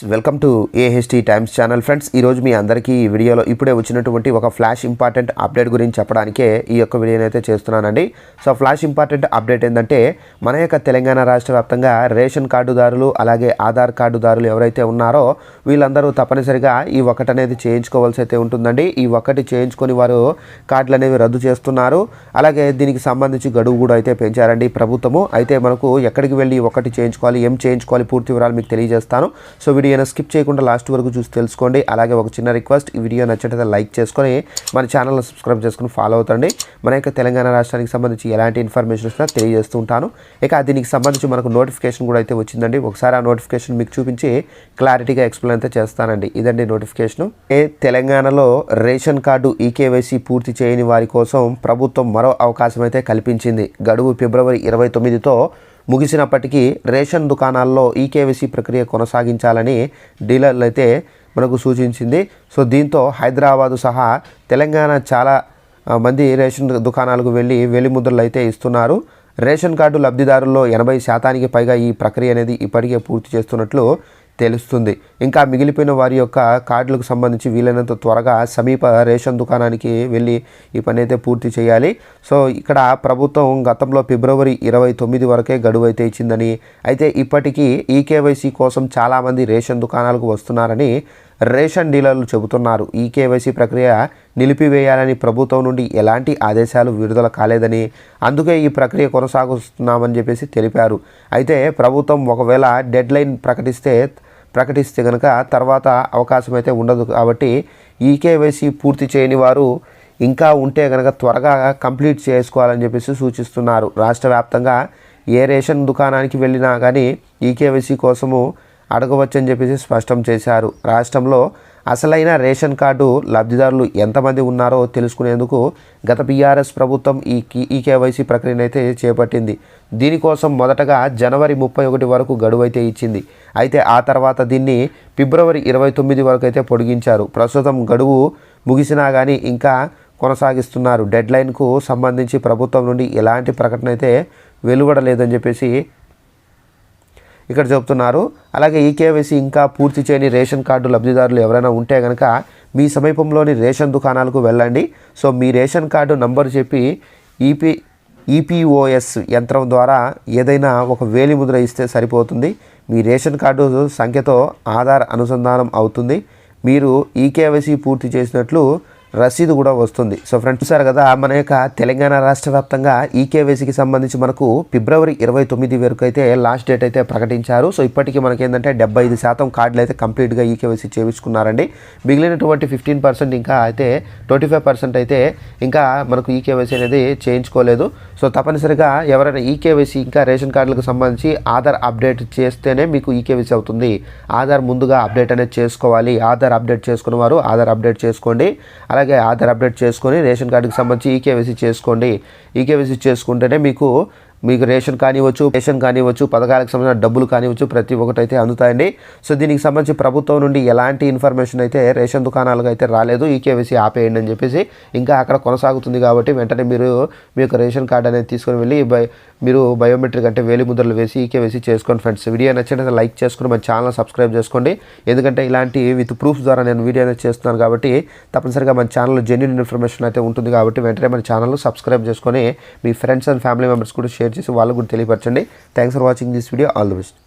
Welcome to AHT times channel friends. ఈరోజు మీ అందరికీ ఈ వీడియోలో ఇప్పుడే వచ్చినటువంటి ఒక ఫ్లాష్ ఇంపార్టెంట్ అప్డేట్ గురించి చెప్పడానికే ఈ యొక్క వీడియోని అయితే చేస్తున్నానండి. సో ఫ్లాష్ ఇంపార్టెంట్ అప్డేట్ ఏంటంటే మన యొక్క తెలంగాణ రాష్ట్ర వ్యాప్తంగా రేషన్ కార్డుదారులు అలాగే ఆధార్ కార్డుదారులు ఎవరైతే ఉన్నారో వీళ్ళందరూ తప్పనిసరిగా ఈ ఒక్కటి అనేది చేయించుకోవాల్సి అయితే ఉంటుందండి. ఈ ఒక్కటి చేయించుకొని వారు కార్డులు అనేవి రద్దు చేస్తున్నారు. అలాగే దీనికి సంబంధించి గడువు కూడా అయితే పెంచారండి ప్రభుత్వము. అయితే మనకు ఎక్కడికి వెళ్ళి ఒక్కటి చేయించుకోవాలి, ఏం చేయించుకోవాలి, పూర్తి వివరాలు మీకు తెలియజేస్తాను. సో వీడియోని స్కిప్ చేయకుండా లాస్ట్ వరకు చూసి తెలుసుకోండి. అలాగే ఒక చిన్న రిక్వెస్ట్, ఈ వీడియో నచ్చినట్లయితే లైక్ చేసుకొని మన ఛానల్ని సబ్స్క్రైబ్ చేసుకుని ఫాలో అవుతండి. మన యొక్క తెలంగాణ రాష్ట్రానికి సంబంధించి ఎలాంటి ఇన్ఫర్మేషన్ వచ్చినా తెలియజేస్తూ ఉంటాను. ఇక దీనికి సంబంధించి మనకు నోటిఫికేషన్ కూడా అయితే వచ్చిందండి. ఒకసారి ఆ నోటిఫికేషన్ మీకు చూపించి క్లారిటీగా ఎక్స్ప్లెయిన్ అయితే చేస్తానండి. ఇదండి నోటిఫికేషన్. తెలంగాణలో రేషన్ కార్డు ఈకేవైసీ పూర్తి చేయని వారి కోసం ప్రభుత్వం మరో అవకాశం అయితే కల్పించింది. గడువు ఫిబ్రవరి 29తో ముగిసినప్పటికీ రేషన్ దుకాణాల్లో ఈకేవైసీ ప్రక్రియ కొనసాగించాలని డీలర్లు అయితే మనకు సూచించింది. సో దీంతో హైదరాబాదు సహా తెలంగాణ చాలా మంది రేషన్ దుకాణాలకు వెళ్ళి వేలిముద్రలు అయితే ఇస్తున్నారు. రేషన్ కార్డు లబ్ధిదారుల్లో 80% పైగా ఈ ప్రక్రియ అనేది ఇప్పటికే పూర్తి చేస్తున్నట్లు తెలుస్తుంది. ఇంకా మిగిలిపోయిన వారి యొక్క కార్డులకు సంబంధించి వీలైనంత త్వరగా సమీప రేషన్ దుకాణానికి వెళ్ళి ఈ పని అయితే పూర్తి చేయాలి. సో ఇక్కడ ప్రభుత్వం గతంలో ఫిబ్రవరి 29 వరకే గడువు అయితే ఇచ్చిందని, అయితే ఇప్పటికీ ఈకేవైసీ కోసం చాలామంది రేషన్ దుకాణాలకు వస్తున్నారని రేషన్ డీలర్లు చెబుతున్నారు. ఈకేవైసీ ప్రక్రియ నిలిపివేయాలని ప్రభుత్వం నుండి ఎలాంటి ఆదేశాలు విడుదల కాలేదని, అందుకే ఈ ప్రక్రియ కొనసాగుతున్నామని చెప్పేసి తెలిపారు. అయితే ప్రభుత్వం ఒకవేళ డెడ్ లైన్ ప్రకటిస్తే కనుక తర్వాత అవకాశం అయితే ఉండదు. కాబట్టి ఈకేవైసీ పూర్తి చేయని వారు ఇంకా ఉంటే కనుక త్వరగా కంప్లీట్ చేసుకోవాలని చెప్పేసి సూచిస్తున్నారు. రాష్ట్ర వ్యాప్తంగా ఏ రేషన్ దుకాణానికి వెళ్ళినా కానీ ఈకేవైసీ కోసము అడగవచ్చని చెప్పేసి స్పష్టం చేశారు. రాష్ట్రంలో అసలైన రేషన్ కార్డు లబ్ధిదారులు ఎంతమంది ఉన్నారో తెలుసుకునేందుకు గత బీఆర్ఎస్ ప్రభుత్వం ఈకేవైసీ ప్రక్రియను అయితే చేపట్టింది. దీనికోసం మొదటగా జనవరి 31 వరకు గడువు అయితే ఇచ్చింది. అయితే ఆ తర్వాత దీన్ని ఫిబ్రవరి 29 వరకు అయితే పొడిగించారు. ప్రస్తుతం గడువు ముగిసినా కానీ ఇంకా కొనసాగిస్తున్నారు. డెడ్ లైన్కు సంబంధించి ప్రభుత్వం నుండి ఎలాంటి ప్రకటన అయితే వెలువడలేదని చెప్పేసి ఇక్కడ చెప్తున్నారు. అలాగే ఈకేవైసీ ఇంకా పూర్తి చేయని రేషన్ కార్డు లబ్ధిదారులు ఎవరైనా ఉంటే కనుక మీ సమీపంలోని రేషన్ దుకాణాలకు వెళ్ళండి. సో మీ రేషన్ కార్డు నంబర్ చెప్పి ఈపీఓఎస్ యంత్రం ద్వారా ఏదైనా ఒక వేలిముద్ర ఇస్తే సరిపోతుంది. మీ రేషన్ కార్డు సంఖ్యతో ఆధార్ అనుసంధానం అవుతుంది. మీరు ఈకేవైసీ పూర్తి చేసినట్లు రసీదు కూడా వస్తుంది. సో ఫ్రెండ్స్ చూసారు కదా, మన యొక్క తెలంగాణ రాష్ట్ర వ్యాప్తంగా ఈకేవైసీకి సంబంధించి మనకు ఫిబ్రవరి 29 వరకు అయితే లాస్ట్ డేట్ అయితే ప్రకటించారు. సో ఇప్పటికీ మనకి ఏంటంటే 75% కార్డులు అయితే కంప్లీట్గా ఈకేవైసీ చేయించుకున్నారండి. మిగిలినటువంటి 15% ఇంకా అయితే 25% అయితే ఇంకా మనకు ఈకేవైసీ అనేది చేయించుకోలేదు. సో తప్పనిసరిగా ఎవరైనా ఈకేవైసీ ఇంకా రేషన్ కార్డులకు సంబంధించి ఆధార్ అప్డేట్ చేస్తేనే మీకు ఈకేవైసీ అవుతుంది. ఆధార్ ముందుగా అప్డేట్ అనేది చేసుకోవాలి. ఆధార్ అప్డేట్ చేసుకున్న వారు ఆధార్ అప్డేట్ చేసుకోండి. అలాగే ఆధార్ అప్డేట్ చేసుకొని రేషన్ కార్డుకి సంబంధించి ఈకేవైసీ చేసుకోండి. ఈకేవైసీ చేసుకుంటేనే మీకు రేషన్ కానివచ్చు, పథకాలకు సంబంధించిన డబ్బులు కానివచ్చు, ప్రతి ఒక్కటి అయితే అందుతాయండి. సో దీనికి సంబంధించి ప్రభుత్వం నుండి ఎలాంటి ఇన్ఫర్మేషన్ అయితే రేషన్ దుకాణాలకు అయితే రాలేదు. ఈకేవైసీ ఆపేయండి అని చెప్పేసి ఇంకా అక్కడ కొనసాగుతుంది. కాబట్టి వెంటనే మీరు మీ యొక్క రేషన్ కార్డు అనేది తీసుకొని వెళ్ళి మీరు బయోమెట్రిక్ అంటే వేలిముద్రలు వేసి ఈకేవైసీ చేసుకోండి ఫ్రెండ్స్. వీడియో నచ్చినట్లయితే లైక్ చేసుకుని మన ఛానల్ సబ్స్క్రైబ్ చేసుకోండి. ఎందుకంటే ఇలాంటి విత్ ప్రూఫ్ ద్వారా నేను వీడియో అనేది చేస్తున్నాను కాబట్టి తప్పనిసరిగా మన ఛానల్లో జెన్యూన్ ఇన్ఫర్మేషన్ అయితే ఉంటుంది. కాబట్టి వెంటనే మన ఛానల్ సబ్స్క్రైబ్ చేసుకొని మీ ఫ్రెండ్స్ అండ్ ఫ్యామిలీ మెంబర్స్ కూడా షేర్ చేసి వాళ్ళకు కూడా తెలియపరచండి. Thanks for watching this video. All the best.